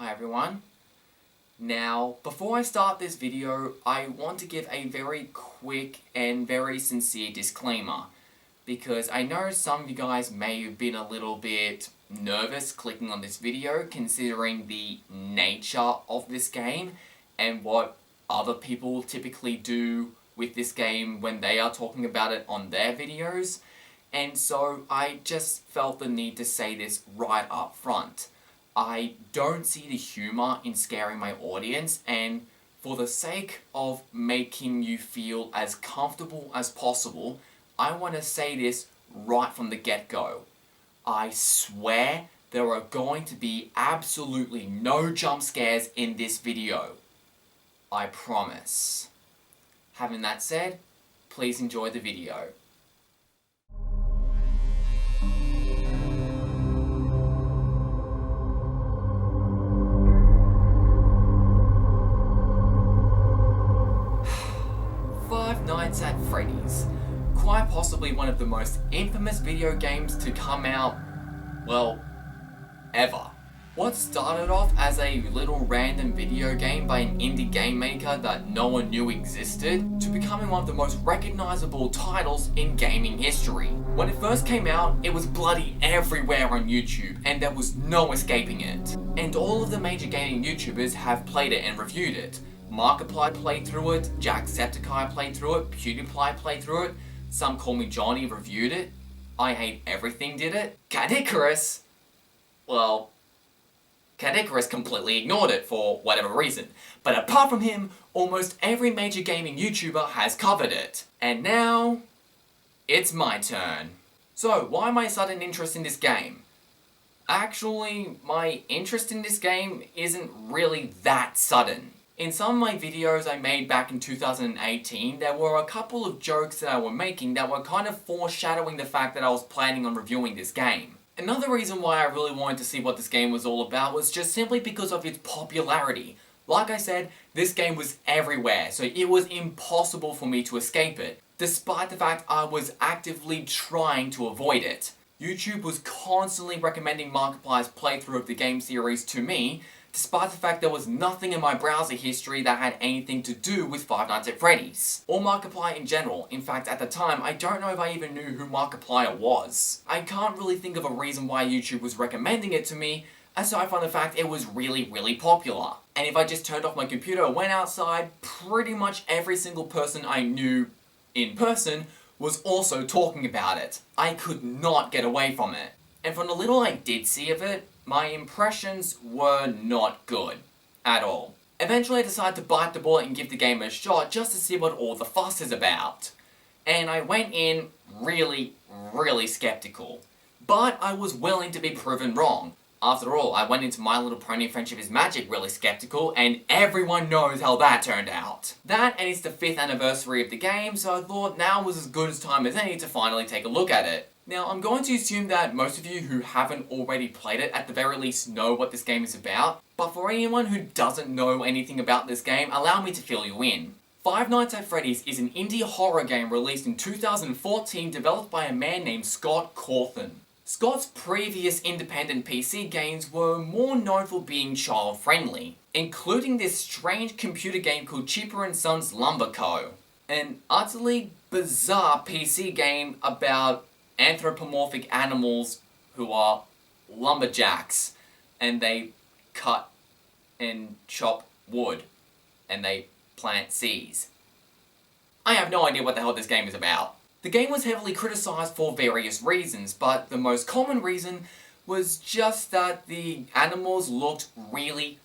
Hi everyone. Now, before I start this video, I want to give a very quick and very sincere disclaimer. Because I know some of you guys may have been a little bit nervous clicking on this video, considering the nature of this game and what other people typically do with this game when they are talking about it on their videos. And so I just felt the need to say this right up front. I don't see the humour in scaring my audience, and for the sake of making you feel as comfortable as possible, I want to say this right from the get-go. I swear there are going to be absolutely no jump scares in this video. I promise. Having that said, please enjoy the video. Five Nights at Freddy's. Quite possibly one of the most infamous video games to come out, well, ever. What started off as a little random video game by an indie game maker that no one knew existed, to becoming one of the most recognizable titles in gaming history. When it first came out, it was bloody everywhere on YouTube, and there was no escaping it. And all of the major gaming YouTubers have played it and reviewed it. Markiplier played through it, Jacksepticeye played through it, PewDiePie played through it, Some Call Me Johnny reviewed it, I Hate Everything did it, Cat Icarus completely ignored it for whatever reason. But apart from him, almost every major gaming YouTuber has covered it. And now, it's my turn. So, why my sudden interest in this game? Actually, my interest in this game isn't really that sudden. In some of my videos I made back in 2018, there were a couple of jokes that I was making that were kind of foreshadowing the fact that I was planning on reviewing this game. Another reason why I really wanted to see what this game was all about was just simply because of its popularity. Like I said, this game was everywhere, so it was impossible for me to escape it, despite the fact I was actively trying to avoid it. YouTube was constantly recommending Markiplier's playthrough of the game series to me, despite the fact there was nothing in my browser history that had anything to do with Five Nights at Freddy's. Or Markiplier in general. In fact, at the time, I don't know if I even knew who Markiplier was. I can't really think of a reason why YouTube was recommending it to me, aside from the fact it was really popular. And if I just turned off my computer and went outside, pretty much every single person I knew in person was also talking about it. I could not get away from it. And from the little I did see of it, my impressions were not good. At all. Eventually I decided to bite the bullet and give the game a shot just to see what all the fuss is about. And I went in really skeptical. But I was willing to be proven wrong. After all, I went into My Little Pony Friendship is Magic really skeptical, and everyone knows how that turned out. That, and it's the 5th anniversary of the game, so I thought now was as good a time as any to finally take a look at it. Now, I'm going to assume that most of you who haven't already played it at the very least know what this game is about, but for anyone who doesn't know anything about this game, allow me to fill you in. Five Nights at Freddy's is an indie horror game released in 2014 developed by a man named Scott Cawthon. Scott's previous independent PC games were more known for being child-friendly, including this strange computer game called Cheaper and Sons Lumber Co. An utterly bizarre PC game about anthropomorphic animals who are lumberjacks, and they cut and chop wood, and they plant seeds. I have no idea what the hell this game is about. The game was heavily criticised for various reasons, but the most common reason was just that the animals looked really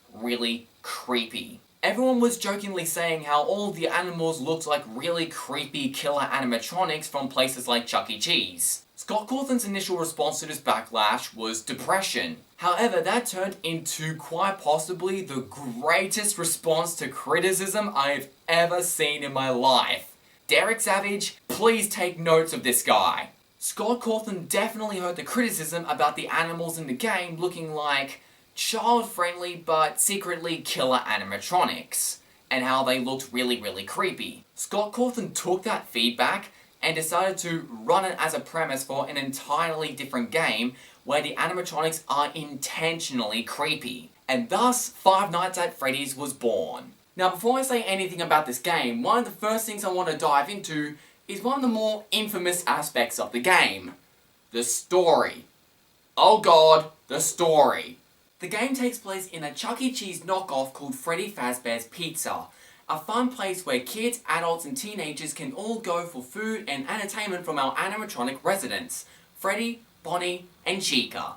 creepy. Everyone was jokingly saying how all the animals looked like really creepy killer animatronics from places like Chuck E. Cheese. Scott Cawthon's initial response to this backlash was depression. However, that turned into quite possibly the greatest response to criticism I've ever seen in my life. Derek Savage, please take notes of this guy. Scott Cawthon definitely heard the criticism about the animals in the game looking like child-friendly but secretly killer animatronics, and how they looked really creepy. Scott Cawthon took that feedback and decided to run it as a premise for an entirely different game where the animatronics are intentionally creepy. And thus, Five Nights at Freddy's was born. Now before I say anything about this game, one of the first things I want to dive into is one of the more infamous aspects of the game. The story. Oh god, the story. The game takes place in a Chuck E. Cheese knockoff called Freddy Fazbear's Pizza, a fun place where kids, adults and teenagers can all go for food and entertainment from our animatronic residents, Freddy, Bonnie and Chica.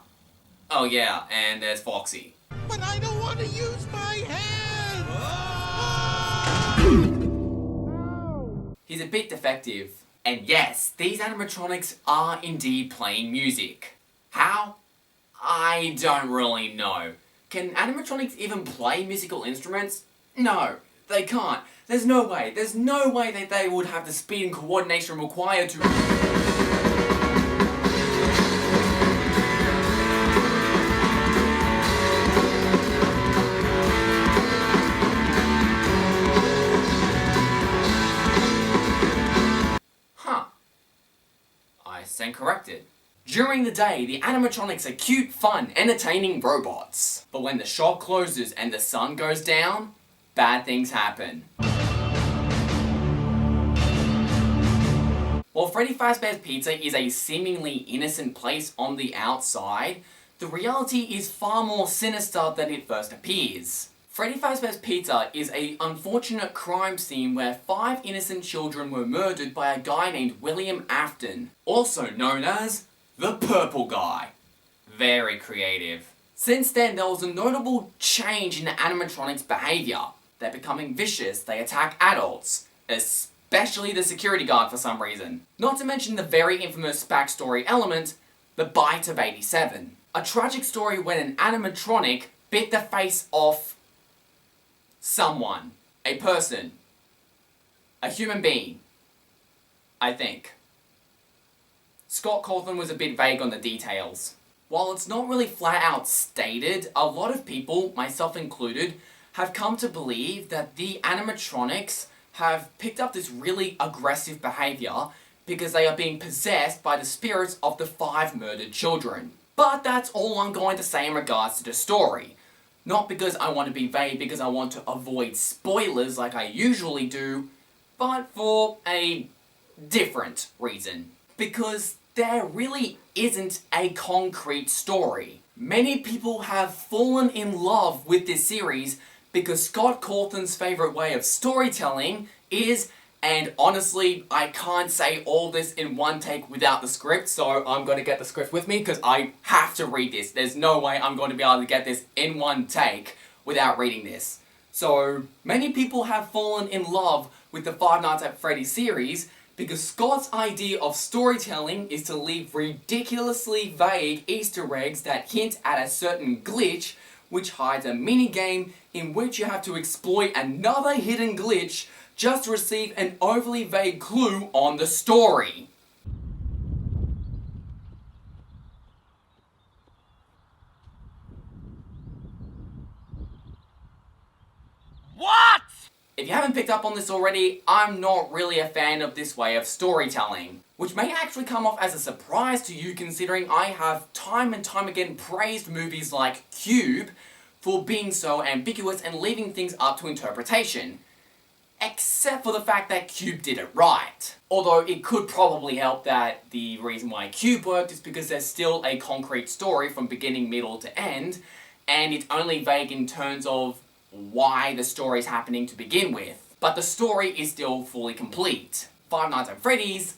Oh yeah, and there's Foxy. But I don't want to use my hand! He's a bit defective. And yes, these animatronics are indeed playing music. How? I don't really know. Can animatronics even play musical instruments? No, they can't. There's no way that they would have the speed and coordination required to... I stand corrected. During the day, the animatronics are cute, fun, entertaining robots. But when the shop closes and the sun goes down, bad things happen. While Freddy Fazbear's Pizza is a seemingly innocent place on the outside, the reality is far more sinister than it first appears. Freddy Fazbear's Pizza is an unfortunate crime scene where 5 innocent children were murdered by a guy named William Afton, also known as the Purple Guy. Very creative. Since then, there was a notable change in the animatronics' behaviour. They're becoming vicious, they attack adults, especially the security guard for some reason. Not to mention the very infamous backstory element, the bite of 87. A tragic story when an animatronic bit the face off someone. A person. A human being. I think. Scott Cawthon was a bit vague on the details. While it's not really flat out stated, a lot of people, myself included, have come to believe that the animatronics have picked up this really aggressive behaviour because they are being possessed by the spirits of the 5 murdered children. But that's all I'm going to say in regards to the story. Not because I want to be vague, because I want to avoid spoilers like I usually do, but for a different reason. Because there really isn't a concrete story. Many people have fallen in love with this series because Scott Cawthon's favourite way of storytelling is, and honestly, I can't say all this in one take without the script, so I'm going to get the script with me because I have to read this. There's no way I'm going to be able to get this in one take without reading this. So, many people have fallen in love with the Five Nights at Freddy's series because Scott's idea of storytelling is to leave ridiculously vague Easter eggs that hint at a certain glitch, which hides a minigame in which you have to exploit another hidden glitch just to receive an overly vague clue on the story. What? If you haven't picked up on this already, I'm not really a fan of this way of storytelling, which may actually come off as a surprise to you considering I have time and time again praised movies like Cube for being so ambiguous and leaving things up to interpretation. Except for the fact that Cube did it right. Although it could probably help that the reason why Cube worked is because there's still a concrete story from beginning, middle to end, and it's only vague in terms of why the story's happening to begin with. But the story is still fully complete. Five Nights at Freddy's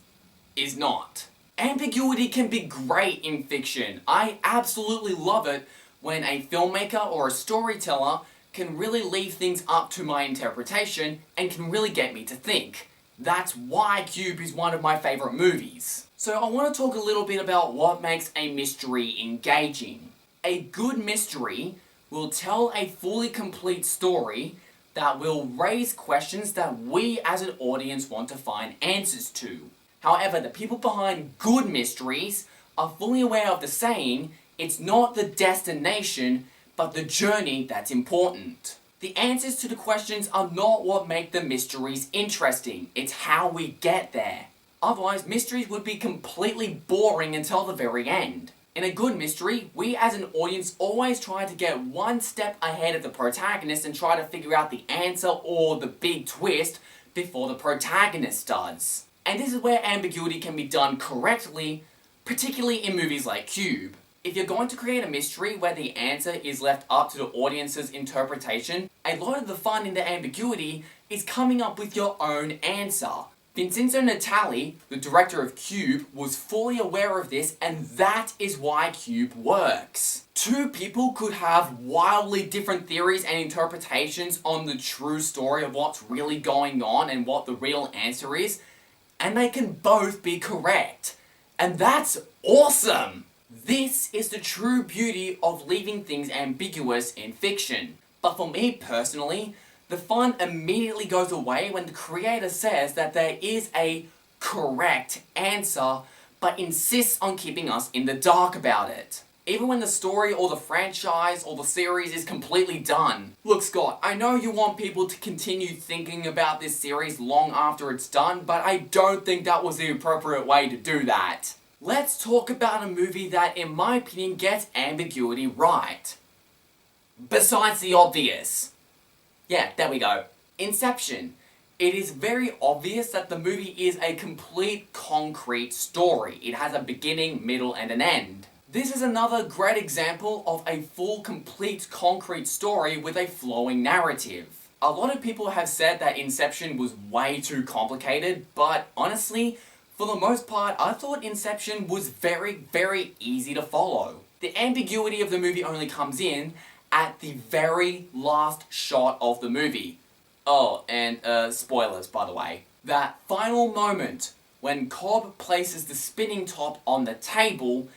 is not. Ambiguity can be great in fiction. I absolutely love it when a filmmaker or a storyteller can really leave things up to my interpretation and can really get me to think. That's why Cube is one of my favourite movies. So I want to talk a little bit about what makes a mystery engaging. A good mystery will tell a fully complete story that will raise questions that we as an audience want to find answers to. However, the people behind good mysteries are fully aware of the saying, it's not the destination, but the journey that's important. The answers to the questions are not what make the mysteries interesting, it's how we get there. Otherwise, mysteries would be completely boring until the very end. In a good mystery, we as an audience always try to get one step ahead of the protagonist and try to figure out the answer or the big twist before the protagonist does. And this is where ambiguity can be done correctly, particularly in movies like Cube. If you're going to create a mystery where the answer is left up to the audience's interpretation, a lot of the fun in the ambiguity is coming up with your own answer. Vincenzo Natali, the director of Cube, was fully aware of this, and that is why Cube works. Two people could have wildly different theories and interpretations on the true story of what's really going on and what the real answer is, and they can both be correct. And that's awesome! This is the true beauty of leaving things ambiguous in fiction. But for me personally, the fun immediately goes away when the creator says that there is a correct answer, but insists on keeping us in the dark about it. Even when the story or the franchise or the series is completely done. Look, Scott, I know you want people to continue thinking about this series long after it's done, but I don't think that was the appropriate way to do that. Let's talk about a movie that, in my opinion, gets ambiguity right. Besides the obvious. Yeah, there we go. Inception. It is very obvious that the movie is a complete concrete story. It has a beginning, middle, and an end. This is another great example of a full, complete concrete story with a flowing narrative. A lot of people have said that Inception was way too complicated, but honestly, for the most part, I thought Inception was very, very easy to follow. The ambiguity of the movie only comes in at the very last shot of the movie. Oh, and spoilers, by the way. That final moment when Cobb places the spinning top on the table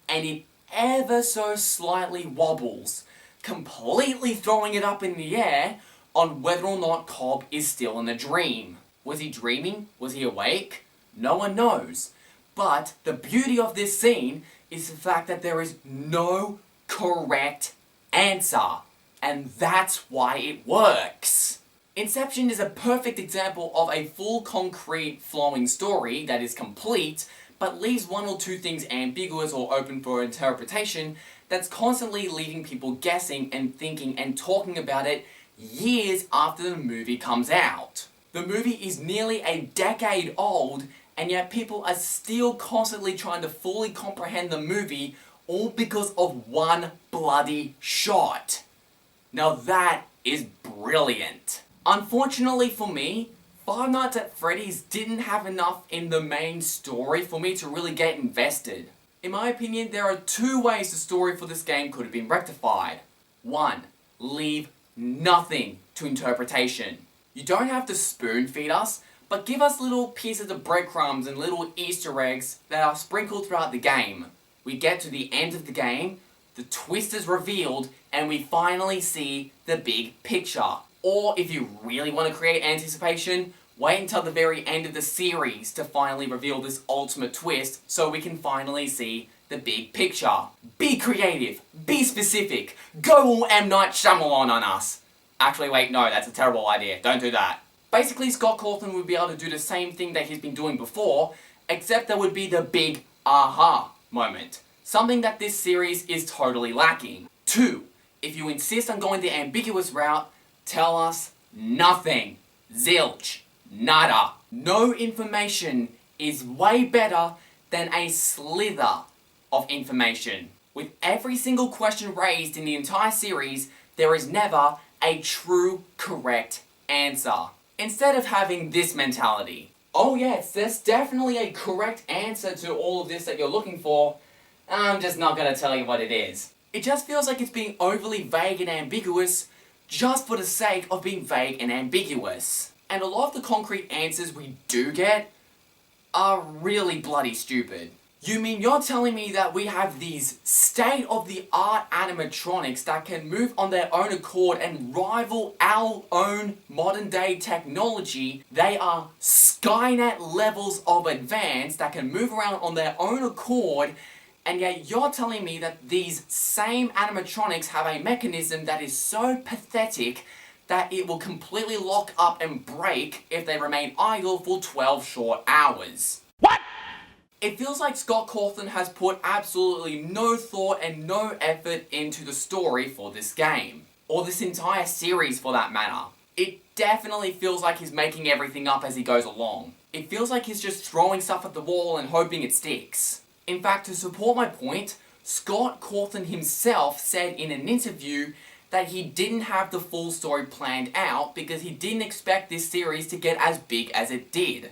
and it ever so slightly wobbles, completely throwing it up in the air on whether or not Cobb is still in a dream. Was he dreaming? Was he awake? No one knows. But the beauty of this scene is the fact that there is no correct answer. And that's why it works. Inception is a perfect example of a full concrete flowing story that is complete, but leaves one or two things ambiguous or open for interpretation that's constantly leaving people guessing and thinking and talking about it years after the movie comes out. The movie is nearly a decade old, and yet people are still constantly trying to fully comprehend the movie, all because of one bloody shot. Now that is brilliant. Unfortunately for me, Five Nights at Freddy's didn't have enough in the main story for me to really get invested. In my opinion, there are two ways the story for this game could have been rectified. 1. Leave nothing to interpretation. You don't have to spoon feed us, but give us little pieces of breadcrumbs and little Easter eggs that are sprinkled throughout the game. We get to the end of the game, the twist is revealed, and we finally see the big picture. Or if you really want to create anticipation, wait until the very end of the series to finally reveal this ultimate twist so we can finally see the big picture. Be creative, be specific, go all M. Night Shyamalan on us. Actually wait, no, that's a terrible idea, don't do that. Basically, Scott Cawthon would be able to do the same thing that he's been doing before, except there would be the big aha moment. Something that this series is totally lacking. 2. If you insist on going the ambiguous route, tell us nothing. Zilch. Nada. No information is way better than a slither of information. With every single question raised in the entire series, there is never a true correct answer. Instead of having this mentality, oh yes, there's definitely a correct answer to all of this that you're looking for, I'm just not gonna tell you what it is. It just feels like it's being overly vague and ambiguous just for the sake of being vague and ambiguous. And a lot of the concrete answers we do get are really bloody stupid. You mean you're telling me that we have these state-of-the-art animatronics that can move on their own accord and rival our own modern-day technology? They are Skynet levels of advance that can move around on their own accord, and yet you're telling me that these same animatronics have a mechanism that is so pathetic that it will completely lock up and break if they remain idle for 12 short hours. What? It feels like Scott Cawthon has put absolutely no thought and no effort into the story for this game. Or this entire series for that matter. It definitely feels like he's making everything up as he goes along. It feels like he's just throwing stuff at the wall and hoping it sticks. In fact, to support my point, Scott Cawthon himself said in an interview that he didn't have the full story planned out because he didn't expect this series to get as big as it did.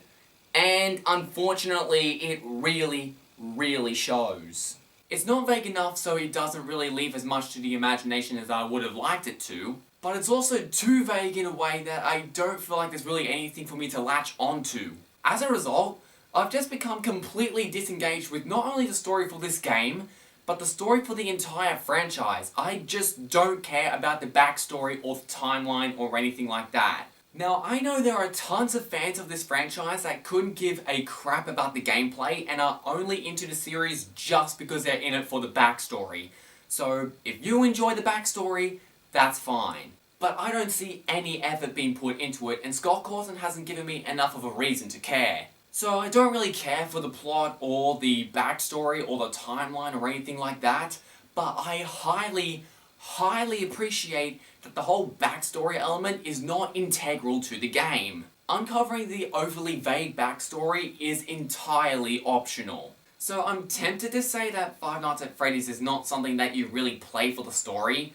And unfortunately, it really, really shows. It's not vague enough so it doesn't really leave as much to the imagination as I would have liked it to, but it's also too vague in a way that I don't feel like there's really anything for me to latch onto. As a result, I've just become completely disengaged with not only the story for this game, but the story for the entire franchise. I just don't care about the backstory or the timeline or anything like that. Now, I know there are tons of fans of this franchise that couldn't give a crap about the gameplay and are only into the series just because they're in it for the backstory. So, if you enjoy the backstory, that's fine. But I don't see any effort being put into it, and Scott Cawthon hasn't given me enough of a reason to care. So I don't really care for the plot or the backstory or the timeline or anything like that, but I highly, highly appreciate that the whole backstory element is not integral to the game. Uncovering the overly vague backstory is entirely optional. So I'm tempted to say that Five Nights at Freddy's is not something that you really play for the story,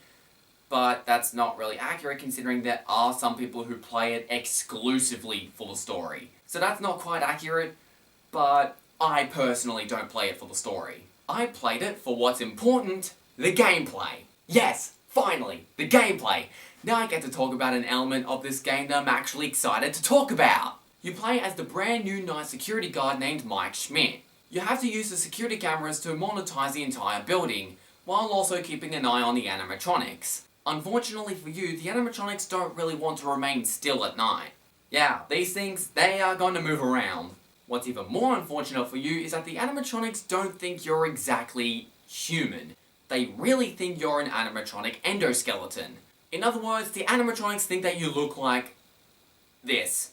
but that's not really accurate considering there are some people who play it exclusively for the story. So that's not quite accurate, but I personally don't play it for the story. I played it for what's important, the gameplay. Yes, finally, the gameplay. Now I get to talk about an element of this game that I'm actually excited to talk about. You play as the brand new night security guard named Make Schmidt. You have to use the security cameras to monetize the entire building, while also keeping an eye on the animatronics. Unfortunately for you, the animatronics don't really want to remain still at night. Yeah, these things, they are going to move around. What's even more unfortunate for you is that the animatronics don't think you're exactly human. They really think you're an animatronic endoskeleton. In other words, the animatronics think that you look like this.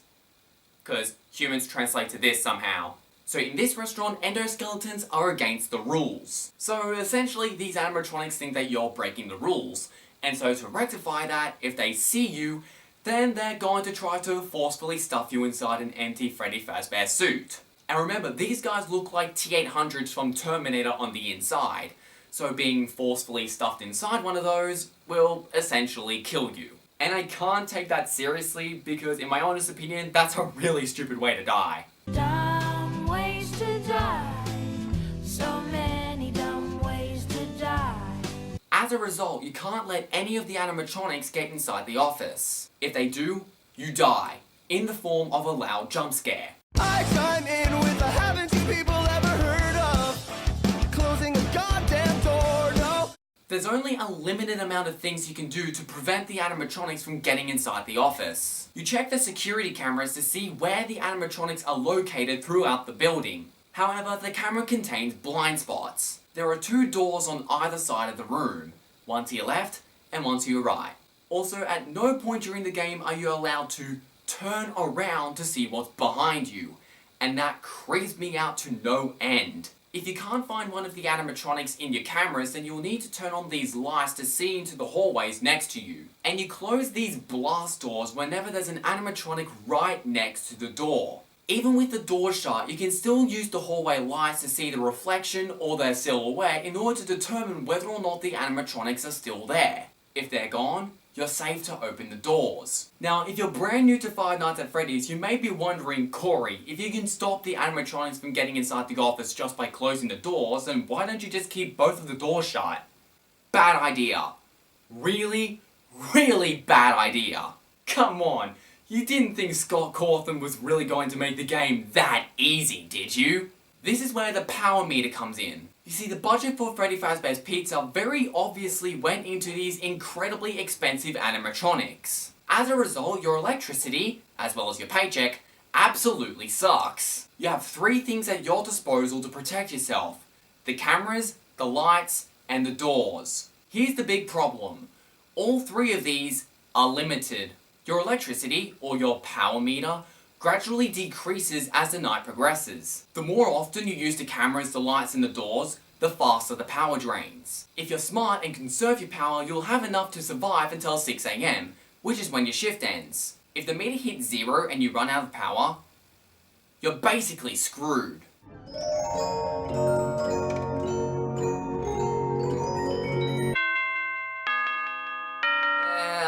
Because humans translate to this somehow. So in this restaurant, endoskeletons are against the rules. So essentially, these animatronics think that you're breaking the rules. And so to rectify that, if they see you, then they're going to try to forcefully stuff you inside an empty Freddy Fazbear suit. And remember, these guys look like T-800s from Terminator on the inside, so being forcefully stuffed inside one of those will essentially kill you. And I can't take that seriously because, in my honest opinion, that's a really stupid way to die. Dumb ways to die. So many dumb ways to die. As a result, you can't let any of the animatronics get inside the office. If they do, you die, in the form of a loud jump scare. I chime in with a haven't you people ever heard of closing a goddamn door, no? There's only a limited amount of things you can do to prevent the animatronics from getting inside the office. You check the security cameras to see where the animatronics are located throughout the building. However, the camera contains blind spots. There are 2 doors on either side of the room, one to your left and one to your right. Also, at no point during the game are you allowed to turn around to see what's behind you, and that creeps me out to no end. If you can't find one of the animatronics in your cameras, then you'll need to turn on these lights to see into the hallways next to you. And you close these blast doors whenever there's an animatronic right next to the door. Even with the door shut, you can still use the hallway lights to see the reflection or their silhouette in order to determine whether or not the animatronics are still there. If they're gone, you're safe to open the doors. Now, if you're brand new to Five Nights at Freddy's, you may be wondering, Corey, if you can stop the animatronics from getting inside the office just by closing the doors, then why don't you just keep both of the doors shut? Bad idea. Really, really bad idea. Come on. You didn't think Scott Cawthon was really going to make the game that easy, did you? This is where the power meter comes in. You see, the budget for Freddy Fazbear's Pizza very obviously went into these incredibly expensive animatronics. As a result, your electricity, as well as your paycheck, absolutely sucks. You have 3 things at your disposal to protect yourself: the cameras, the lights, and the doors. Here's the big problem. All 3 of these are limited. Your electricity, or your power meter, gradually decreases as the night progresses. The more often you use the cameras, the lights and the doors, the faster the power drains. If you're smart and conserve your power, you'll have enough to survive until 6 AM, which is when your shift ends. If the meter hits 0 and you run out of power, you're basically screwed.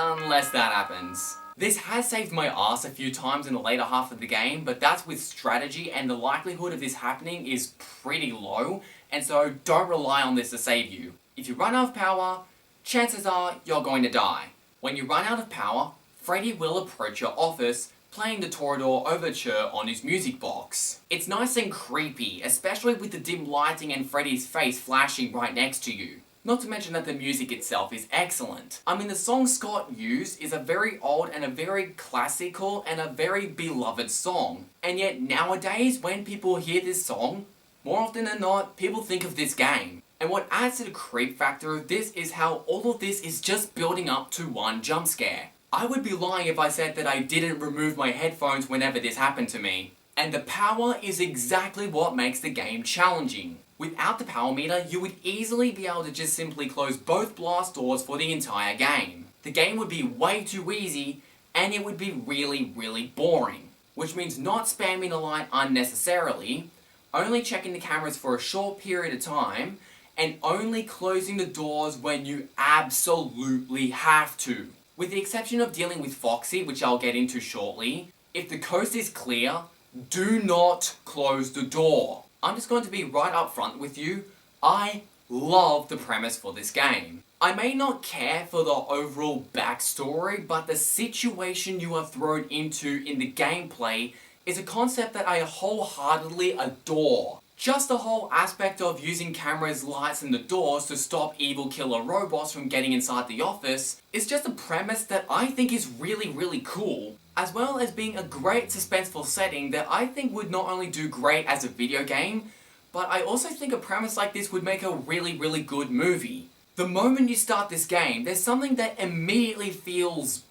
Unless that happens. This has saved my ass a few times in the later half of the game, but that's with strategy, and the likelihood of this happening is pretty low, and so don't rely on this to save you. If you run out of power, chances are you're going to die. When you run out of power, Freddy will approach your office, playing the Toreador Overture on his music box. It's nice and creepy, especially with the dim lighting and Freddy's face flashing right next to you. Not to mention that the music itself is excellent. I mean, the song Scott used is a very old and a very classical and a very beloved song. And yet nowadays, when people hear this song, more often than not, people think of this game. And what adds to the creep factor of this is how all of this is just building up to one jump scare. I would be lying if I said that I didn't remove my headphones whenever this happened to me. And the power is exactly what makes the game challenging. Without the power meter, you would easily be able to just simply close both blast doors for the entire game. The game would be way too easy, and it would be really boring. Which means not spamming the light unnecessarily, only checking the cameras for a short period of time, and only closing the doors when you absolutely have to. With the exception of dealing with Foxy, which I'll get into shortly, if the coast is clear, do not close the door. I'm just going to be right up front with you. I love the premise for this game. I may not care for the overall backstory, but the situation you are thrown into in the gameplay is a concept that I wholeheartedly adore. Just the whole aspect of using cameras, lights and the doors to stop evil killer robots from getting inside the office is just a premise that I think is really cool, as well as being a great suspenseful setting that I think would not only do great as a video game, but I also think a premise like this would make a really good movie. The moment you start this game, there's something that immediately feels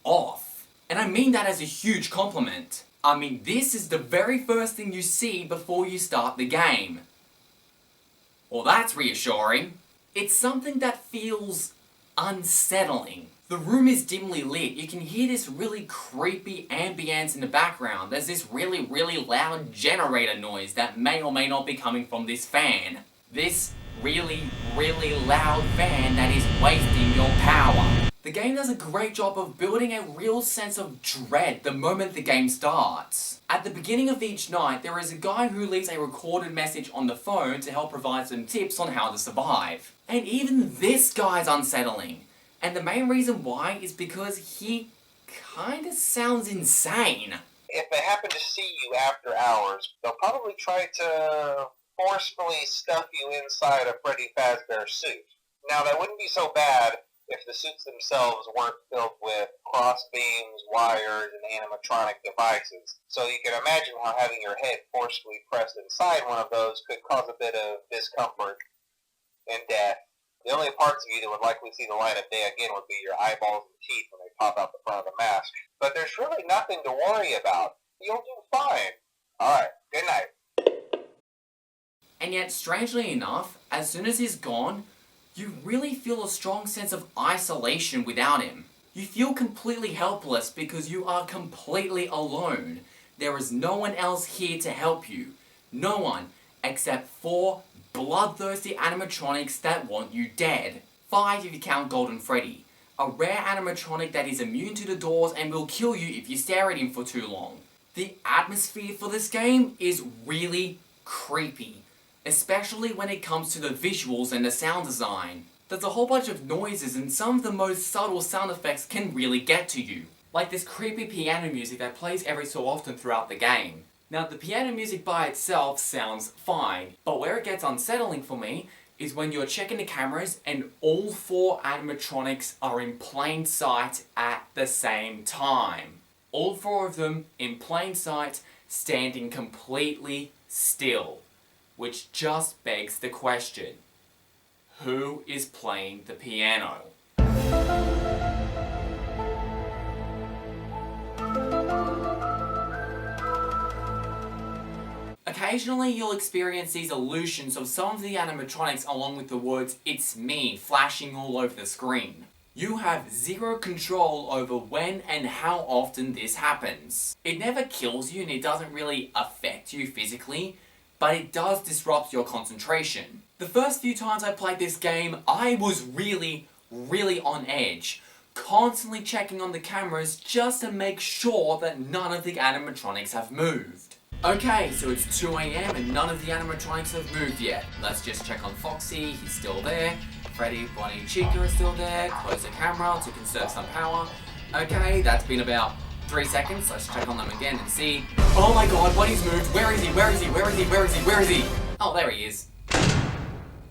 off. And I mean that as a huge compliment. I mean, this is the very first thing you see before you start the game. Well, that's reassuring. It's something that feels unsettling. The room is dimly lit. You can hear this really creepy ambience in the background. There's this really loud generator noise that may or may not be coming from this fan. This really loud fan that is wasting your power. The game does a great job of building a real sense of dread the moment the game starts. At the beginning of each night, there is a guy who leaves a recorded message on the phone to help provide some tips on how to survive. And even this guy's unsettling. And the main reason why is because he kinda sounds insane. If they happen to see you after hours, they'll probably try to forcefully stuff you inside a Freddy Fazbear suit. Now, that wouldn't be so bad if the suits themselves weren't filled with cross beams, wires, and animatronic devices. So you can imagine how having your head forcefully pressed inside one of those could cause a bit of discomfort and death. The only parts of you that would likely see the light of day again would be your eyeballs and teeth when they pop out the front of the mask. But there's really nothing to worry about. You'll do fine. Alright, good night. And yet, strangely enough, as soon as he's gone, you really feel a strong sense of isolation without him. You feel completely helpless because you are completely alone. There is no one else here to help you. No one, except 4 bloodthirsty animatronics that want you dead. 5 if you count Golden Freddy, a rare animatronic that is immune to the doors and will kill you if you stare at him for too long. The atmosphere for this game is really creepy, especially when it comes to the visuals and the sound design. There's a whole bunch of noises and some of the most subtle sound effects can really get to you. Like this creepy piano music that plays every so often throughout the game. Now, the piano music by itself sounds fine, but where it gets unsettling for me is when you're checking the cameras and all 4 animatronics are in plain sight at the same time. All 4 of them in plain sight, standing completely still. Which just begs the question, who is playing the piano? occasionally you'll experience these illusions of some of the animatronics along with the words "It's me" flashing all over the screen. You have zero control over when and how often this happens. It never kills you and it doesn't really affect you physically, but it does disrupt your concentration. The first few times I played this game, I was really on edge, constantly checking on the cameras just to make sure that none of the animatronics have moved. Okay, so it's 2 AM and none of the animatronics have moved yet. Let's just check on Foxy, he's still there. Freddy, Bonnie and Chica are still there. Close the camera to conserve some power. Okay, that's been about 3 seconds. Let's check on them again and see. Oh my god, Bonnie's moved. Where is he? Where is he? Where is he? Where is he? Where is he? Oh, there he is.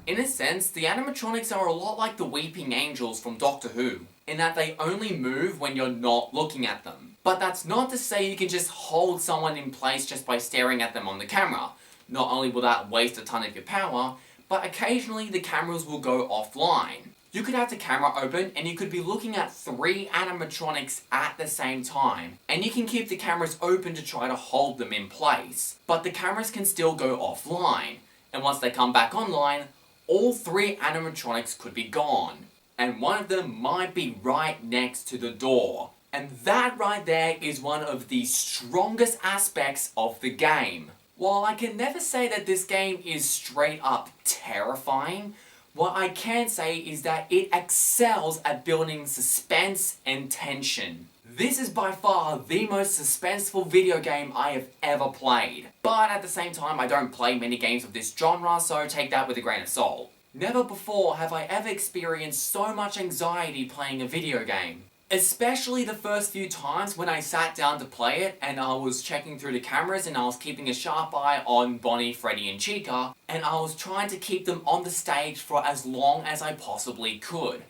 In a sense, the animatronics are a lot like the weeping angels from Doctor Who, in that they only move when you're not looking at them. But that's not to say you can just hold someone in place just by staring at them on the camera. Not only will that waste a ton of your power, but occasionally the cameras will go offline. You could have the camera open and you could be looking at 3 animatronics at the same time, and you can keep the cameras open to try to hold them in place, but the cameras can still go offline, and once they come back online, all 3 animatronics could be gone, and one of them might be right next to the door. And that right there is one of the strongest aspects of the game. While I can never say that this game is straight up terrifying, what I can say is that it excels at building suspense and tension. This is by far the most suspenseful video game I have ever played. But at the same time, I don't play many games of this genre, so take that with a grain of salt. Never before have I ever experienced so much anxiety playing a video game. Especially the first few times when I sat down to play it and I was checking through the cameras and I was keeping a sharp eye on Bonnie, Freddy and Chica, and I was trying to keep them on the stage for as long as I possibly could.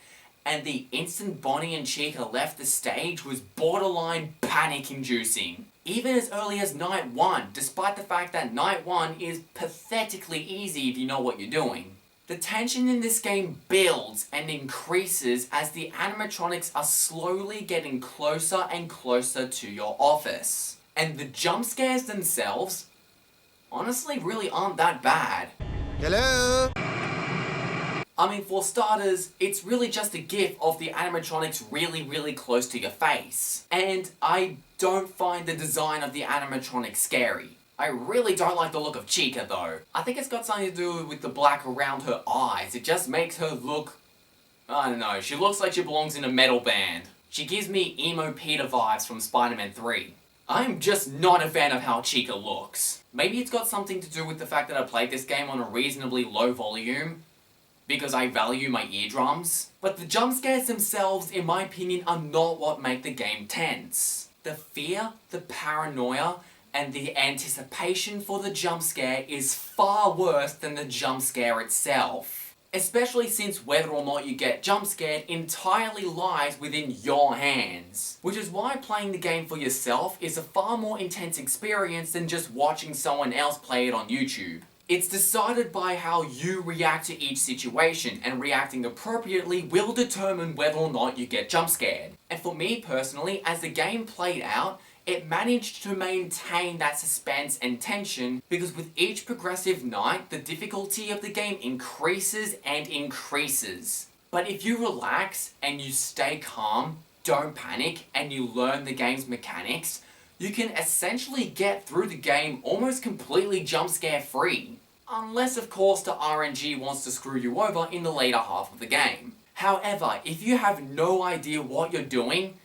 And the instant Bonnie and Chica left the stage was borderline panic-inducing. Even as early as night 1, despite the fact that night 1 is pathetically easy if you know what you're doing. The tension in this game builds and increases as the animatronics are slowly getting closer and closer to your office. And the jump scares themselves, honestly, really aren't that bad. Hello? I mean, for starters, it's really just a gif of the animatronics really close to your face. And I don't find the design of the animatronics scary. I really don't like the look of Chica though. I think it's got something to do with the black around her eyes. It just makes her look... I don't know, she looks like she belongs in a metal band. She gives me emo Peter vibes from Spider-Man 3. I'm just not a fan of how Chica looks. Maybe it's got something to do with the fact that I played this game on a reasonably low volume, because I value my eardrums. But the jump scares themselves, in my opinion, are not what make the game tense. The fear, the paranoia, and the anticipation for the jump scare is far worse than the jump scare itself. Especially since whether or not you get jump scared entirely lies within your hands. Which is why playing the game for yourself is a far more intense experience than just watching someone else play it on YouTube. It's decided by how you react to each situation, and reacting appropriately will determine whether or not you get jump scared. And for me personally, as the game played out, it managed to maintain that suspense and tension, because with each progressive night, the difficulty of the game increases and increases. But if you relax and you stay calm, don't panic, and you learn the game's mechanics, you can essentially get through the game almost completely jump scare free. Unless of course the RNG wants to screw you over in the later half of the game. However, if you have no idea what you're doing,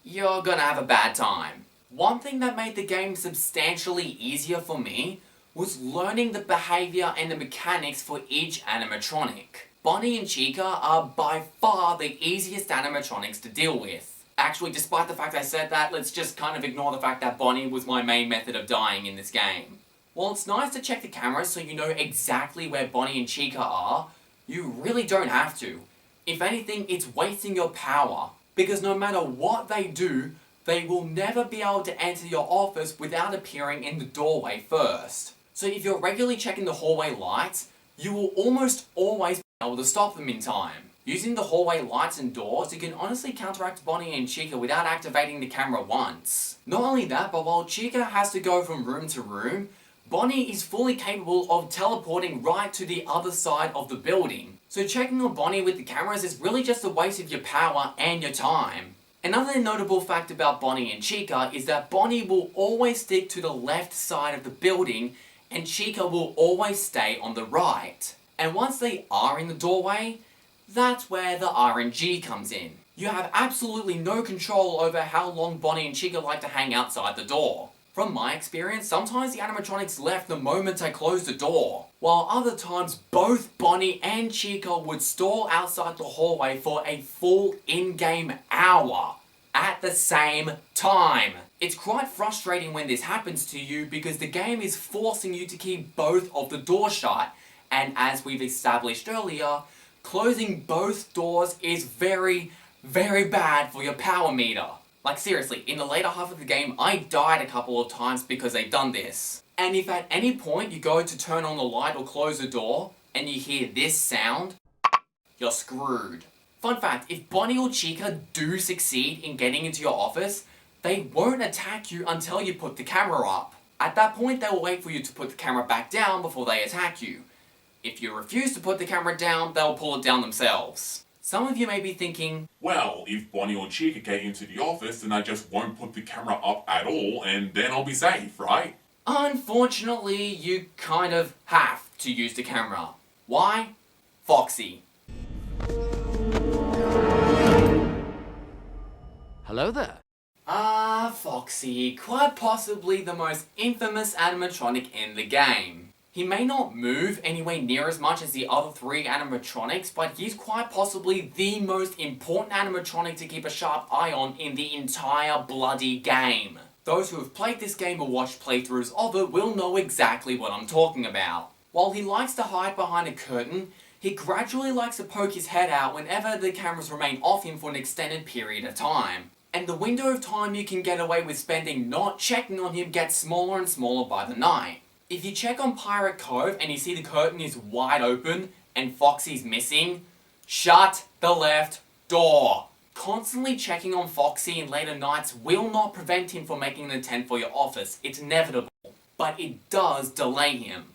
you're gonna have a bad time. One thing that made the game substantially easier for me was learning the behavior and the mechanics for each animatronic. Bonnie and Chica are by far the easiest animatronics to deal with. Actually, despite the fact I said that, let's just kind of ignore the fact that Bonnie was my main method of dying in this game. While it's nice to check the cameras so you know exactly where Bonnie and Chica are, you really don't have to. If anything, it's wasting your power. Because no matter what they do, they will never be able to enter your office without appearing in the doorway first. So if you're regularly checking the hallway lights, you will almost always be able to stop them in time. Using the hallway lights and doors, you can honestly counteract Bonnie and Chica without activating the camera once. Not only that, but while Chica has to go from room to room, Bonnie is fully capable of teleporting right to the other side of the building. So checking on Bonnie with the cameras is really just a waste of your power and your time. Another notable fact about Bonnie and Chica is that Bonnie will always stick to the left side of the building and Chica will always stay on the right. And once they are in the doorway, that's where the RNG comes in. You have absolutely no control over how long Bonnie and Chica like to hang outside the door. From my experience, sometimes the animatronics left the moment I closed the door, while other times both Bonnie and Chica would stall outside the hallway for a full in-game hour at the same time. It's quite frustrating when this happens to you because the game is forcing you to keep both of the doors shut, and as we've established earlier, closing both doors is very, very bad for your power meter. Like seriously, in the later half of the game, I died a couple of times because they've done this. And if at any point you go to turn on the light or close the door, and you hear this sound, you're screwed. Fun fact, if Bonnie or Chica do succeed in getting into your office, they won't attack you until you put the camera up. At that point, they will wait for you to put the camera back down before they attack you. If you refuse to put the camera down, they'll pull it down themselves. Some of you may be thinking, well, if Bonnie or Chica get into the office, then I just won't put the camera up at all, and then I'll be safe, right? unfortunately, you kind of have to use the camera. Why? Foxy. Hello there. Foxy, quite possibly the most infamous animatronic in the game. He may not move anywhere near as much as the other three animatronics, but he's quite possibly the most important animatronic to keep a sharp eye on in the entire bloody game. Those who have played this game or watched playthroughs of it will know exactly what I'm talking about. While he likes to hide behind a curtain, he gradually likes to poke his head out whenever the cameras remain off him for an extended period of time. And the window of time you can get away with spending not checking on him gets smaller and smaller by the night. If you check on Pirate Cove and you see the curtain is wide open and Foxy's missing, shut the left door. Constantly checking on Foxy in later nights will not prevent him from making an intent for your office. It's inevitable. But it does delay him.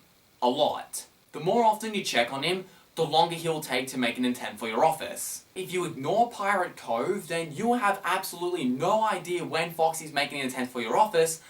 A lot. The more often you check on him, the longer he'll take to make an intent for your office. If you ignore Pirate Cove, then you will have absolutely no idea when Foxy's making an intent for your office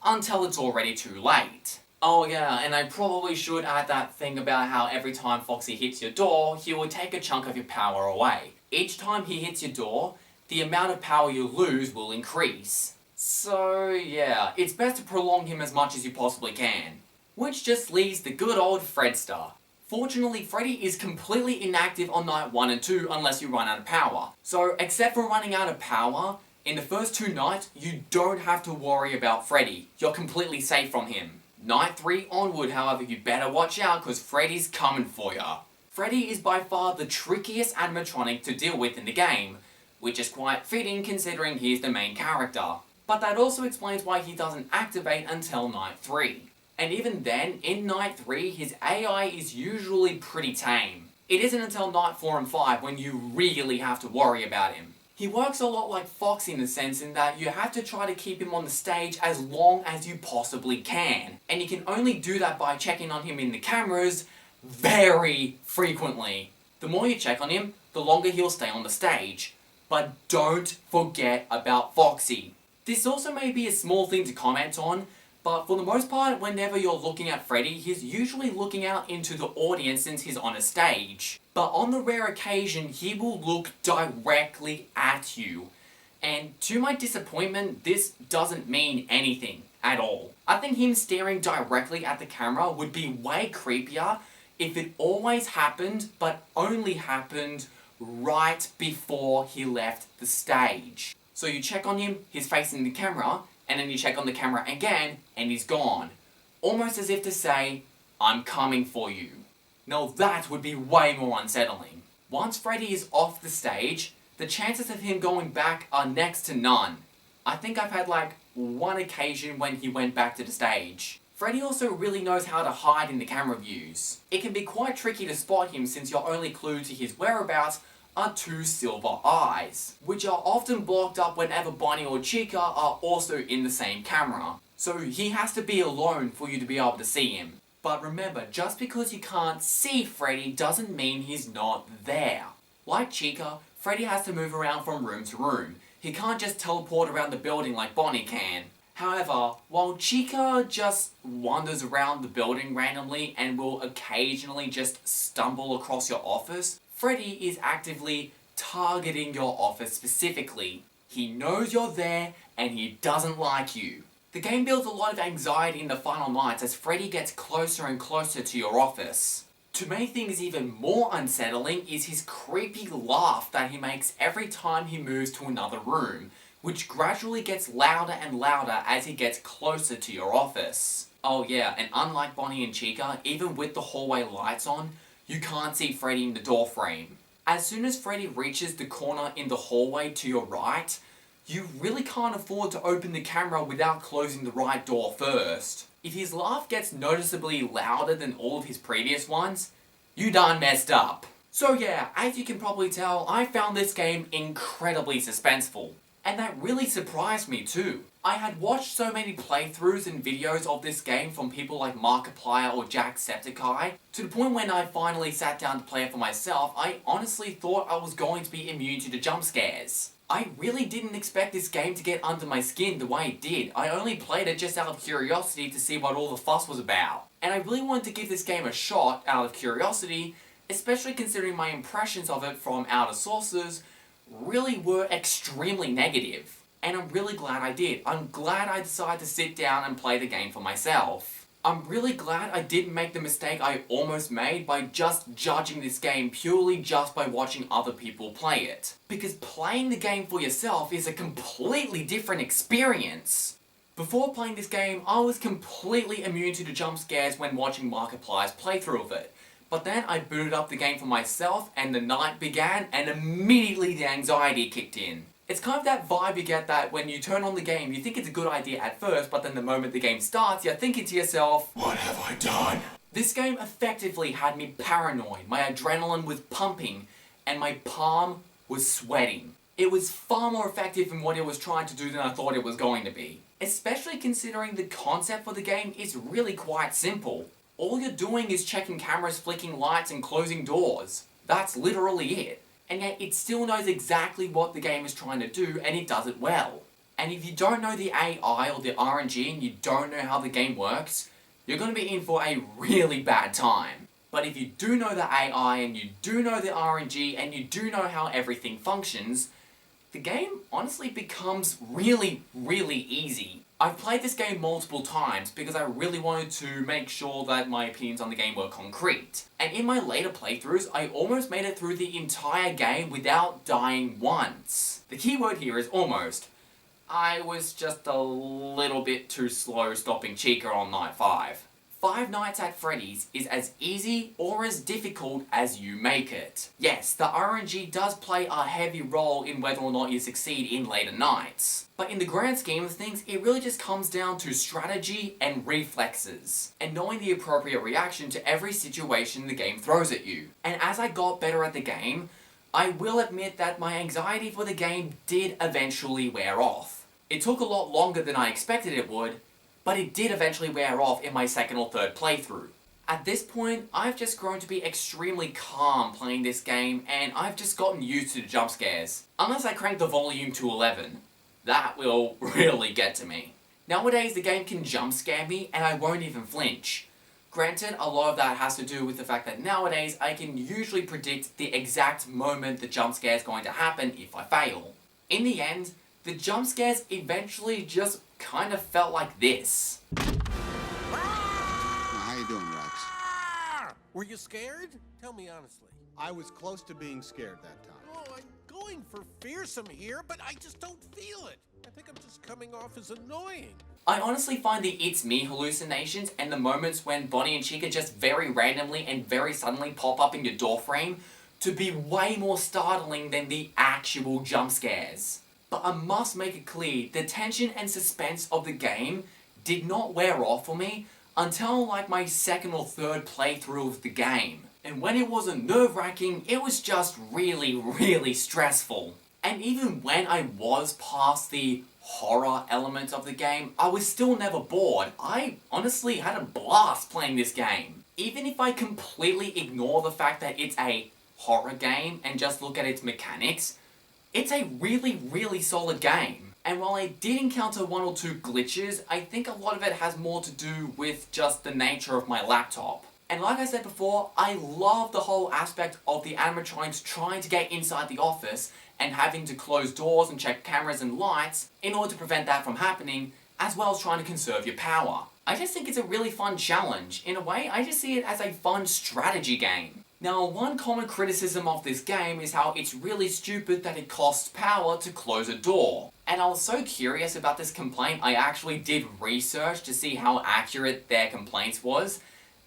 until it's already too late. Oh yeah, and I probably should add that thing about how every time Foxy hits your door, he will take a chunk of your power away. Each time he hits your door, the amount of power you lose will increase. So yeah, it's best to prolong him as much as you possibly can. Which just leaves the good old Fredster. Fortunately, Freddy is completely inactive on night 1 and 2 unless you run out of power. So, except for running out of power, in the first 2 nights, you don't have to worry about Freddy. You're completely safe from him. Night 3 onward, however, you better watch out because Freddy's coming for ya. Freddy is by far the trickiest animatronic to deal with in the game, which is quite fitting considering he's the main character. But that also explains why he doesn't activate until night 3. And even then, in night 3, his AI is usually pretty tame. It isn't until night 4 and 5 when you really have to worry about him. He works a lot like Foxy in the sense in that you have to try to keep him on the stage as long as you possibly can. And you can only do that by checking on him in the cameras very frequently. The more you check on him, the longer he'll stay on the stage. But don't forget about Foxy. This also may be a small thing to comment on, but for the most part, whenever you're looking at Freddy, he's usually looking out into the audience since he's on a stage. But on the rare occasion, he will look directly at you. And to my disappointment, this doesn't mean anything at all. I think him staring directly at the camera would be way creepier if it always happened, but only happened right before he left the stage. So you check on him, he's facing the camera, and then you check on the camera again, and he's gone. Almost as if to say, I'm coming for you. Now that would be way more unsettling. Once Freddy is off the stage, the chances of him going back are next to none. I think I've had like one occasion when he went back to the stage. Freddy also really knows how to hide in the camera views. It can be quite tricky to spot him since your only clue to his whereabouts are 2 silver eyes, which are often blocked up whenever Bonnie or Chica are also in the same camera. So he has to be alone for you to be able to see him. But remember, just because you can't see Freddy doesn't mean he's not there. Like Chica, Freddy has to move around from room to room. He can't just teleport around the building like Bonnie can. However, while Chica just wanders around the building randomly and will occasionally just stumble across your office, Freddy is actively targeting your office specifically. He knows you're there and he doesn't like you. The game builds a lot of anxiety in the final nights as Freddy gets closer and closer to your office. To make things even more unsettling is his creepy laugh that he makes every time he moves to another room, which gradually gets louder and louder as he gets closer to your office. Oh yeah, and unlike Bonnie and Chica, even with the hallway lights on, you can't see Freddy in the door frame. As soon as Freddy reaches the corner in the hallway to your right, you really can't afford to open the camera without closing the right door first. If his laugh gets noticeably louder than all of his previous ones, you done messed up. So yeah, as you can probably tell, I found this game incredibly suspenseful. And that really surprised me too. I had watched so many playthroughs and videos of this game from people like Markiplier or Jacksepticeye, to the point when I finally sat down to play it for myself, I honestly thought I was going to be immune to the jump scares. I really didn't expect this game to get under my skin the way it did. I only played it just out of curiosity to see what all the fuss was about. And I really wanted to give this game a shot out of curiosity, especially considering my impressions of it from outer sources really were extremely negative. And I'm really glad I did. I'm glad I decided to sit down and play the game for myself. I'm really glad I didn't make the mistake I almost made by just judging this game purely just by watching other people play it. Because playing the game for yourself is a completely different experience. Before playing this game, I was completely immune to the jump scares when watching Markiplier's playthrough of it. But then I booted up the game for myself and the night began and immediately the anxiety kicked in. It's kind of that vibe you get that when you turn on the game, you think it's a good idea at first, but then the moment the game starts, you're thinking to yourself, what have I done? This game effectively had me paranoid, my adrenaline was pumping, and my palm was sweating. It was far more effective in what it was trying to do than I thought it was going to be. Especially considering the concept for the game is really quite simple. All you're doing is checking cameras, flicking lights, and closing doors. That's literally it. And yet it still knows exactly what the game is trying to do, and it does it well. And if you don't know the AI or the RNG and you don't know how the game works, you're going to be in for a really bad time. But if you do know the AI and you do know the RNG and you do know how everything functions, the game honestly becomes really, really easy. I've played this game multiple times because I really wanted to make sure that my opinions on the game were concrete. And in my later playthroughs, I almost made it through the entire game without dying once. The key word here is almost. I was just a little bit too slow stopping Chica on night 5. Five Nights at Freddy's is as easy or as difficult as you make it. Yes, the RNG does play a heavy role in whether or not you succeed in later nights. But in the grand scheme of things, it really just comes down to strategy and reflexes, and knowing the appropriate reaction to every situation the game throws at you. And as I got better at the game, I will admit that my anxiety for the game did eventually wear off. It took a lot longer than I expected it would, but it did eventually wear off in my second or third playthrough. At this point, I've just grown to be extremely calm playing this game, and I've just gotten used to the jump scares. Unless I crank the volume to 11. That will really get to me. Nowadays, the game can jump scare me, and I won't even flinch. Granted, a lot of that has to do with the fact that nowadays, I can usually predict the exact moment the jump scare is going to happen if I fail. In the end, the jump scares eventually just kind of felt like this. How you doing, Rex? Were you scared? Tell me honestly. I was close to being scared that time. Oh, I'm going for fearsome here, but I just don't feel it. I think I'm just coming off as annoying. I honestly find the It's Me hallucinations and the moments when Bonnie and Chica just very randomly and very suddenly pop up in your doorframe to be way more startling than the actual jump scares. But I must make it clear, the tension and suspense of the game did not wear off for me until like my second or third playthrough of the game. And when it wasn't nerve-wracking, it was just really, really stressful. And even when I was past the horror element of the game, I was still never bored. I honestly had a blast playing this game. Even if I completely ignore the fact that it's a horror game and just look at its mechanics, it's a really solid game. And while I did encounter one or two glitches, I think a lot of it has more to do with just the nature of my laptop. And like I said before, I love the whole aspect of the animatronics trying to get inside the office and having to close doors and check cameras and lights in order to prevent that from happening, as well as trying to conserve your power. I just think it's a really fun challenge. In a way, I just see it as a fun strategy game. Now, one common criticism of this game is how it's really stupid that it costs power to close a door. And I was so curious about this complaint, I actually did research to see how accurate their complaints was,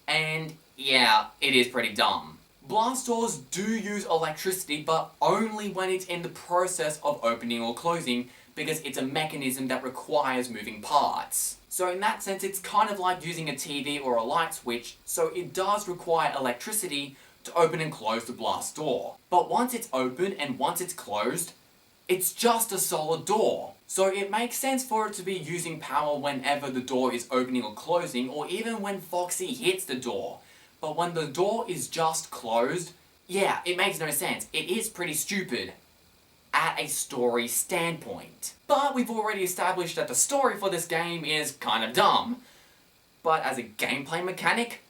and yeah, it is pretty dumb. Blast doors do use electricity, but only when it's in the process of opening or closing, because it's a mechanism that requires moving parts. So in that sense, it's kind of like using a TV or a light switch, so it does require electricity to open and close the blast door. But once it's open and once it's closed, it's just a solid door. So it makes sense for it to be using power whenever the door is opening or closing, or even when Foxy hits the door. But when the door is just closed, yeah, it makes no sense. It is pretty stupid at a story standpoint. But we've already established that the story for this game is kind of dumb. But as a gameplay mechanic,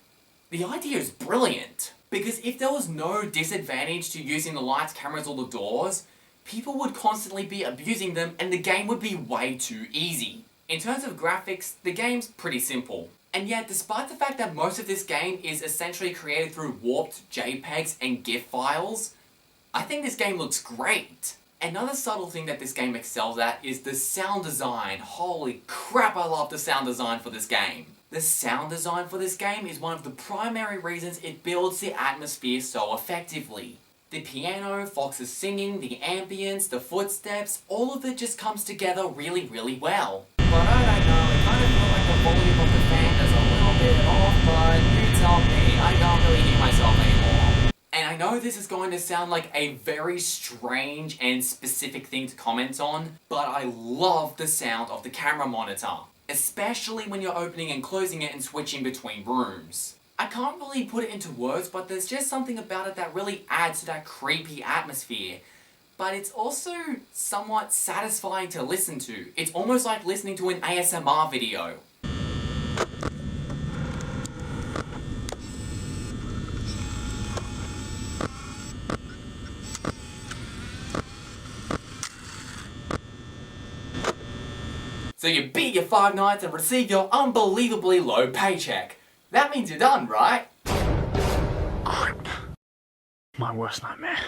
the idea is brilliant. Because if there was no disadvantage to using the lights, cameras, or the doors, people would constantly be abusing them and the game would be way too easy. In terms of graphics, the game's pretty simple. And yet, despite the fact that most of this game is essentially created through warped JPEGs and GIF files, I think this game looks great. Another subtle thing that this game excels at is the sound design. Holy crap, I love the sound design for this game. The sound design for this game is one of the primary reasons it builds the atmosphere so effectively. The piano, Fox's singing, the ambience, the footsteps, all of it just comes together really well. But I don't know, it kind of feels like the volume of the fan is a little bit off, but you tell me, I can't really hear myself anymore. And I know this is going to sound like a very strange and specific thing to comment on, but I love the sound of the camera monitor. Especially when you're opening and closing it and switching between rooms. I can't really put it into words, but there's just something about it that really adds to that creepy atmosphere. But it's also somewhat satisfying to listen to. It's almost like listening to an ASMR video. So you beat your 5 nights and receive your unbelievably low paycheck. That means you're done, right? My worst nightmare.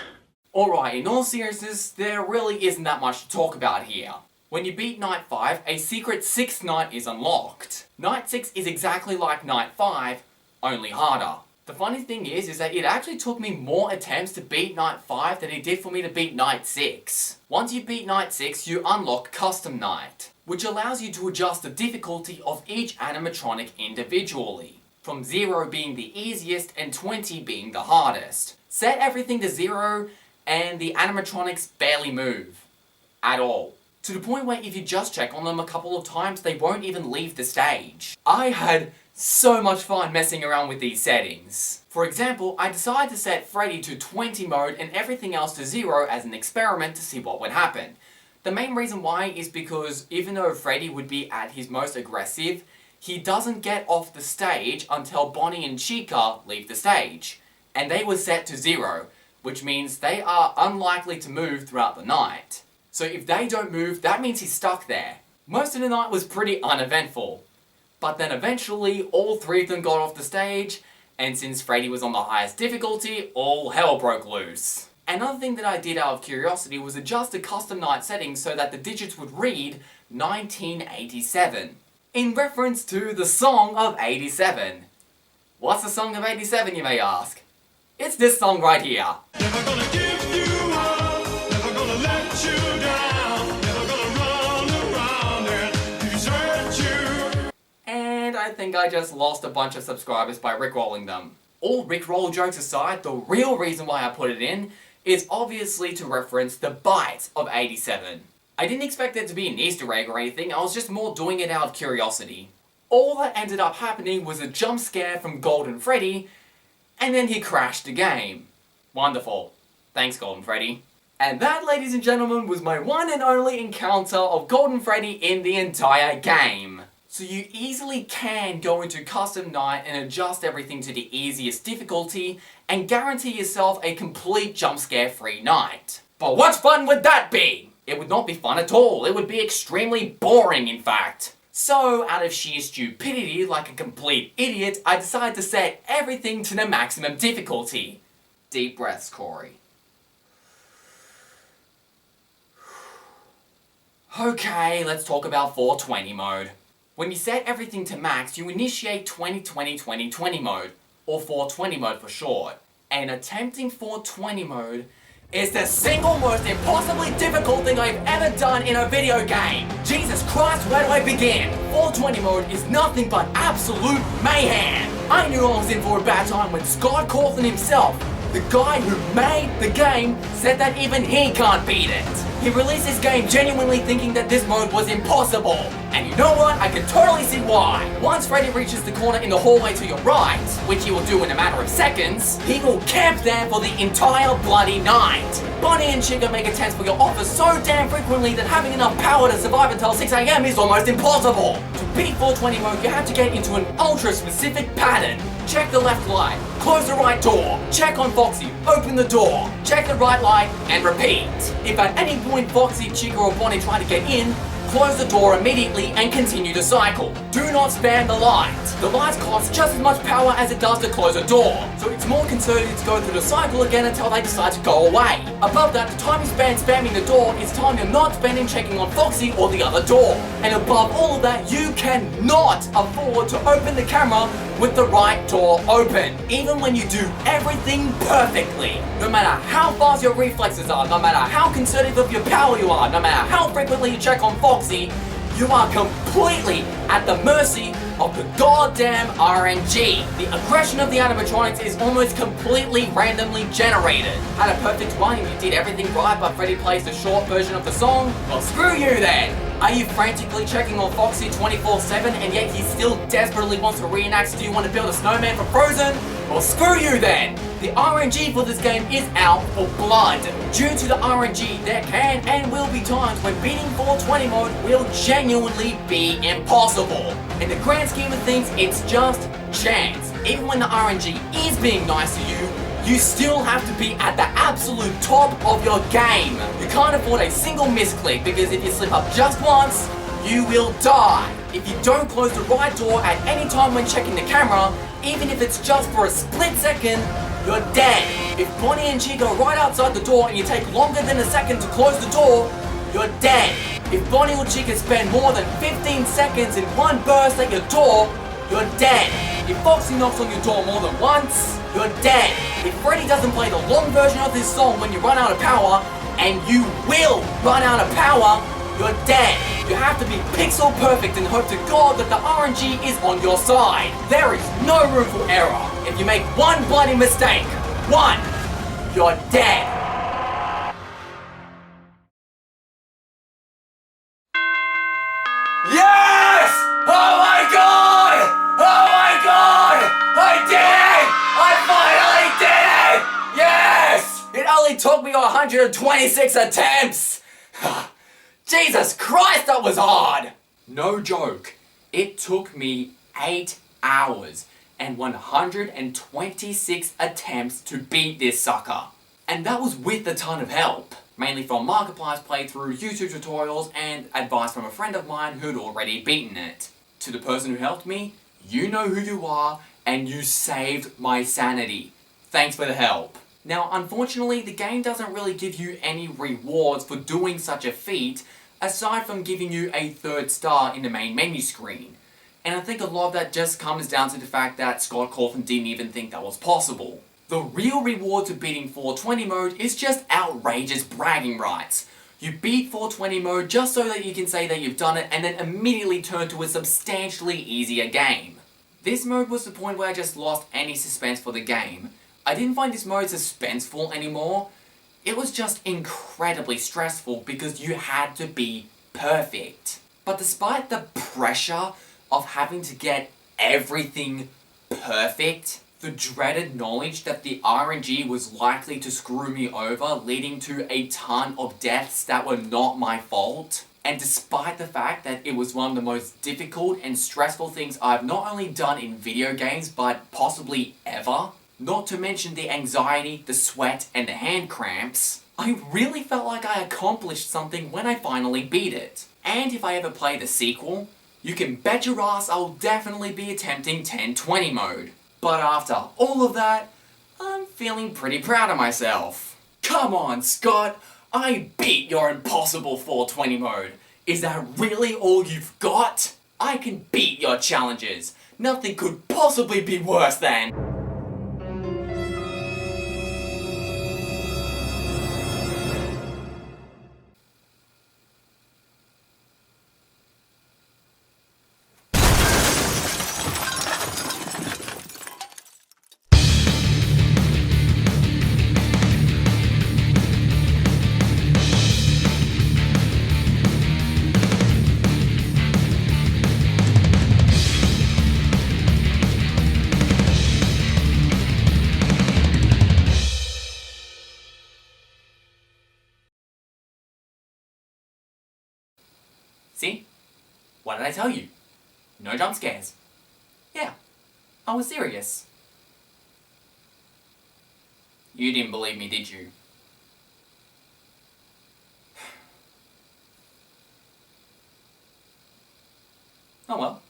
Alright, in all seriousness, there really isn't that much to talk about here. When you beat Night 5, a secret 6th night is unlocked. Night 6 is exactly like Night 5, only harder. The funny thing is that it actually took me more attempts to beat Night 5 than it did for me to beat Night 6. Once you beat Night 6, you unlock Custom Night, which allows you to adjust the difficulty of each animatronic individually, from 0 being the easiest and 20 being the hardest. Set everything to 0 and the animatronics barely move. At all. To the point where if you just check on them a couple of times, they won't even leave the stage. I had so much fun messing around with these settings. For example, I decided to set Freddy to 20 mode and everything else to 0 as an experiment to see what would happen. The main reason why is because even though Freddy would be at his most aggressive, he doesn't get off the stage until Bonnie and Chica leave the stage. And they were set to 0, which means they are unlikely to move throughout the night. So if they don't move, that means he's stuck there. Most of the night was pretty uneventful. But then eventually, all 3 of them got off the stage, and since Freddy was on the highest difficulty, all hell broke loose. Another thing that I did out of curiosity was adjust the custom night settings so that the digits would read 1987. In reference to the Song of 87. What's the Song of 87, you may ask? It's this song right here. Never gonna give you up, never gonna let you down, never gonna run around and desert you. And I think I just lost a bunch of subscribers by rickrolling them. All rickroll jokes aside, the real reason why I put it in is obviously to reference the bite of 87. I didn't expect there to be an Easter egg or anything, I was just more doing it out of curiosity. All that ended up happening was a jump scare from Golden Freddy, and then he crashed the game. Wonderful. Thanks, Golden Freddy. And that, ladies and gentlemen, was my one and only encounter of Golden Freddy in the entire game. So you easily can go into Custom Night and adjust everything to the easiest difficulty and guarantee yourself a complete jump scare free night. But what fun would that be? It would not be fun at all. It would be extremely boring, in fact. So, out of sheer stupidity, like a complete idiot, I decided to set everything to the maximum difficulty. Deep breaths, Corey. Okay, let's talk about 420 mode. When you set everything to max, you initiate 20-20-20-20 mode, or 420 mode for short. And attempting 420 mode is the single most impossibly difficult thing I've ever done in a video game. Jesus Christ, where do I begin? 420 mode is nothing but absolute mayhem. I knew I was in for a bad time when Scott Cawthon himself, the guy who made the game, said that even he can't beat it. He released this game genuinely thinking that this mode was impossible. And you know what? I can totally see why. Once Freddy reaches the corner in the hallway to your right, which he will do in a matter of seconds, he will camp there for the entire bloody night. Bonnie and Chica make attempts for your office so damn frequently that having enough power to survive until 6 AM is almost impossible. To beat 420 mode, you have to get into an ultra-specific pattern. Check the left light, close the right door, check on Foxy, open the door, check the right light, and repeat. If at any point Foxy, Chica, or Bonnie try to get in, close the door immediately and continue the cycle. Do not spam the light. The lights cost just as much power as it does to close a door, so it's more conservative to go through the cycle again until they decide to go away. Above that, the time you spend spamming the door is time you're not spending checking on Foxy or the other door. And above all of that, you cannot afford to open the camera with the right door open, even when you do everything perfectly. No matter how fast your reflexes are, no matter how conservative of your power you are, no matter how frequently you check on Foxy, you are completely at the mercy of the goddamn RNG. The aggression of the animatronics is almost completely randomly generated. Had a perfect one and you did everything right but Freddy plays the short version of the song? Well, screw you then! Are you frantically checking on Foxy 24/7 and yet he still desperately wants to reenact Do You Want to Build a Snowman for Frozen? Well, screw you then! The RNG for this game is out for blood. Due to the RNG, there can and will be times when beating 420 mode will genuinely be impossible. In the grand scheme of things, it's just chance. Even when the RNG is being nice to you, you still have to be at the absolute top of your game. You can't afford a single misclick because if you slip up just once, you will die. If you don't close the right door at any time when checking the camera, even if it's just for a split second, you're dead. If Bonnie and Chica are right outside the door and you take longer than a second to close the door, you're dead. If Bonnie or Chica spend more than 15 seconds in one burst at your door, you're dead. If Foxy knocks on your door more than once, you're dead. If Freddy doesn't play the long version of this song when you run out of power, and you will run out of power, you're dead. You have to be pixel perfect and hope to God that the RNG is on your side. There is no room for error. If you make one bloody mistake, one, you're dead. Yes! Oh my God! Oh my God! I did it! I finally did it! Yes! It only took me 126 attempts! Jesus Christ, that was hard! No joke, it took me 8 hours and 126 attempts to beat this sucker. And that was with a ton of help, mainly from Markiplier's playthrough, YouTube tutorials, and advice from a friend of mine who'd already beaten it. To the person who helped me, you know who you are, and you saved my sanity. Thanks for the help. Now, unfortunately, the game doesn't really give you any rewards for doing such a feat, aside from giving you a 3rd star in the main menu screen. And I think a lot of that just comes down to the fact that Scott Cawthon didn't even think that was possible. The real reward to beating 420 mode is just outrageous bragging rights. You beat 420 mode just so that you can say that you've done it and then immediately turn to a substantially easier game. This mode was the point where I just lost any suspense for the game. I didn't find this mode suspenseful anymore. It was just incredibly stressful because you had to be perfect. But despite the pressure of having to get everything perfect, the dreaded knowledge that the RNG was likely to screw me over, leading to a ton of deaths that were not my fault, and despite the fact that it was one of the most difficult and stressful things I've not only done in video games, but possibly ever, not to mention the anxiety, the sweat, and the hand cramps, I really felt like I accomplished something when I finally beat it. And if I ever play the sequel, you can bet your ass I'll definitely be attempting 1020 mode. But after all of that, I'm feeling pretty proud of myself. Come on, Scott! I beat your impossible 420 mode! Is that really all you've got? I can beat your challenges! Nothing could possibly be worse than... See? What did I tell you? No jump scares. Yeah, I was serious. You didn't believe me, did you? Oh well.